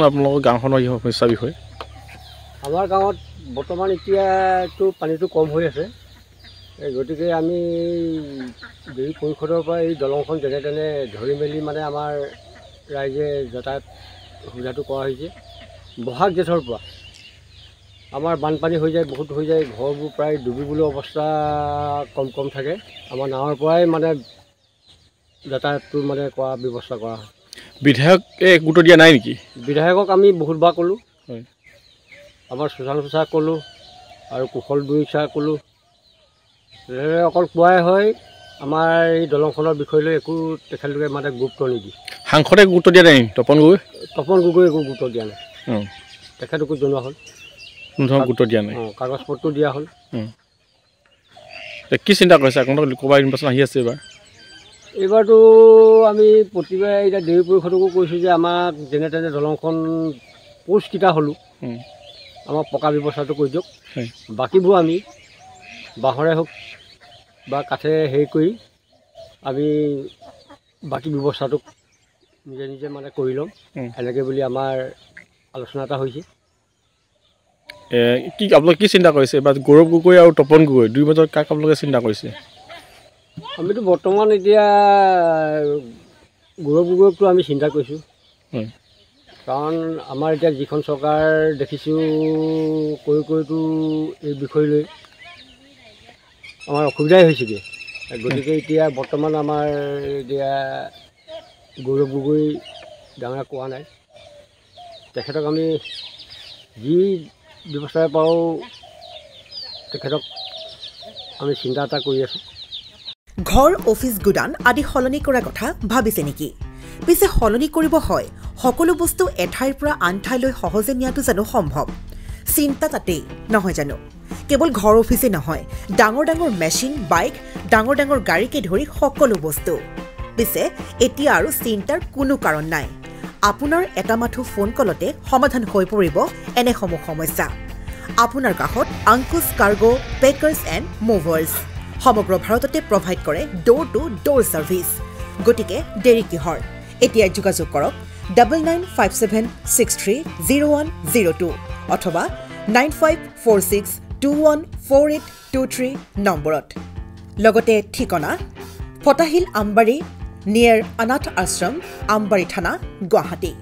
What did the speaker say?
আপোনালোকৰ গাঁওখনৰ এই সমস্যাৰ বিষয়ে আমাৰ গাঁৱত বৰ্তমান এতিয়াতো পানীটো কম হৈ আছে গতিকে আমি দেৰি পৰিষদৰ পৰা এই দলংখন যেনে তেনে ধৰি মেলি মানে আমাৰ ৰাইজে যাতায়াত সুবিধাটো কৰা হৈছে বহাগ জেঠৰ পৰা আমাৰ বানপানী হৈ যায় বহুত হৈ যায় ঘৰবোৰ প্ৰায় ডুবিবলৈ অৱস্থা কম থাকে আমাৰ নাৱৰ পৰাই মানে যাতায়াতটো মানে কৰা ব্যৱস্থা কৰা হয় বিধায়কে গুৰুত্ব দিয়া নাই নেকি বিধায়কক আমি বহুতবাৰ ক'লোঁ হয় আমাৰ সুশান্ত ছাৰক ক'লোঁ আৰু কুশল দুই ছাৰক ক'লোঁ অকল কোৱাই হয় আমাৰ এই দলংখনৰ বিষয় লৈ একো তেখেতলোকে মানে গুৰুত্ব নিদিয়ে সাংসদে গুৰুত্ব দিয়া নাই তপন গগৈ একো গুৰুত্ব দিয়া নাই তেখেতকো জনোৱা হ'ল গুৰুত্ব দিয়া নাই কাগজ পত্ৰ দিয়া হ'ল কি চিন্তা কৰিছে আপোনালোকৰ লোকসভা নিৰ্বাচন আহি আছে এইবাৰতো আমি প্ৰতিবাৰে এতিয়া দেৰি পৰিষদকো কৈছোঁ যে আমাক যেনে তেনে দলংখন পোষ্টকেইটা হ'লোঁ আমাক পকা ব্যৱস্থাটো কৰি দিয়ক বাকীবোৰ আমি বাঁহৰে হওক বা কাঠেৰে হেৰি কৰি আমি বাকী ব্যৱস্থাটো নিজে মানে কৰি ল'ম এনেকৈ বুলি আমাৰ আলোচনা এটা হৈছে কি আপোনালোকে কি চিন্তা কৰিছে বা গৌৰৱ গগৈ আৰু তপন গগৈ দুই মাজত কাক আপোনালোকে চিন্তা কৰিছে আমিতো বৰ্তমান এতিয়া গৌৰৱ গগৈকটো আমি চিন্তা কৰিছোঁ কাৰণ আমাৰ এতিয়া যিখন চৰকাৰ দেখিছোঁ কৰিতো এই বিষয় লৈ আমাৰ অসুবিধাই হৈছেগৈ গতিকে এতিয়া বৰ্তমান আমাৰ এতিয়া গৌৰৱ গগৈ ডাঙৰে কোৱা নাই তেখেতক আমি যি ব্যৱস্থাৰে পাৰোঁ তেখেতক আমি চিন্তা এটা কৰি আছোঁ ঘৰ অফিচ গুদান আদি সলনি কৰাৰ কথা ভাবিছে নেকি পিছে সলনি কৰিব হয় সকলো বস্তু এঠাইৰ পৰা আন ঠাইলৈ সহজে নিয়াটো জানো সম্ভৱ চিন্তা তাতেই নহয় জানো কেৱল ঘৰ অফিচে নহয় ডাঙৰ মেচিন বাইক ডাঙৰ গাড়ীকে ধৰি সকলো বস্তু পিছে এতিয়া আৰু চিন্তাৰ কোনো কাৰণ নাই আপোনাৰ এটা মাথো ফোন কলতে সমাধান হৈ পৰিব এনেসমূহ সমস্যা আপোনাৰ কাষত আংকুশ কাৰ্গো পেকাৰ্ছ এণ্ড মুভাৰ্ছ সমগ্ৰ ভাৰততে প্ৰভাইড কৰে ডোৰ টু ডোৰ ছাৰ্ভিচ গতিকে দেৰি কিহৰ এতিয়া যোগাযোগ কৰক 9957630102 অথবা 9546214823 নম্বৰত লগতে ঠিকনা ফটাহিল আমবাৰী নিয়াৰ অনাথ আশ্ৰম আমবাৰী থানা গুৱাহাটী